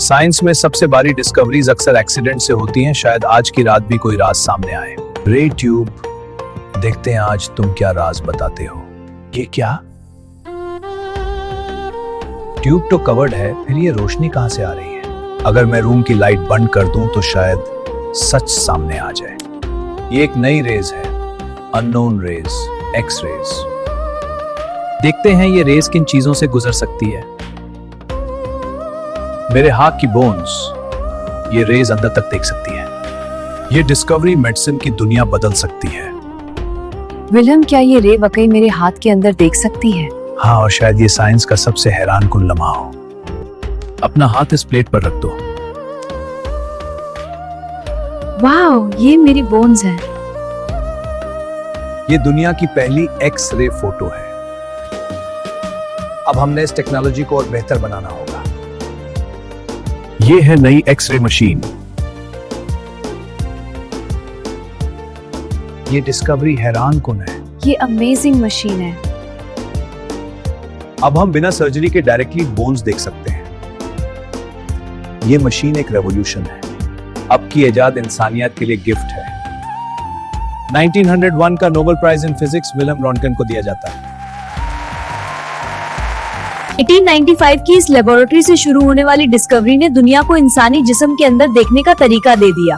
Science में सबसे बड़ी डिस्कवरीज अक्सर एक्सीडेंट से होती हैं। शायद आज की रात भी कोई राज सामने आए। रे ट्यूब, देखते हैं आज तुम क्या राज बताते हो। ये क्या? ट्यूब तो कवर्ड है, फिर ये रोशनी कहां से आ रही है? अगर मैं रूम की लाइट बंद कर दूं तो शायद सच सामने आ जाए। ये एक नई रेज है, अननोन रेज, एक्स रेज। देखते हैं ये रेज किन चीजों से गुजर सकती है। मेरे हाथ की बोन्स, ये रेज अंदर तक देख सकती है। ये डिस्कवरी मेडिसिन की दुनिया बदल सकती है। विलियम, क्या ये रे वाकई मेरे हाथ के अंदर देख सकती है? हाँ, और शायद ये साइंस का सबसे हैरानकुन लम्हा हो। अपना हाथ इस प्लेट पर रख दो। वाह, ये मेरी बोन्स हैं। ये दुनिया की पहली एक्स रे फोटो है। अब हमने इस टेक्नोलॉजी को और बेहतर बनाना होगा। ये है नई एक्स रे मशीन। ये डिस्कवरी हैरानकुन है। ये अमेजिंग मशीन है। अब हम बिना सर्जरी के डायरेक्टली बोन्स देख सकते हैं। ये मशीन एक रेवोल्यूशन है। अब की इजाद इंसानियत के लिए गिफ्ट है। 1901 का Nobel prize in physics William Rontgen को दिया जाता है। 1895 की इस लेबोरेटरी से शुरू होने वाली डिस्कवरी ने दुनिया को इंसानी जिस्म के अंदर देखने का तरीका दे दिया।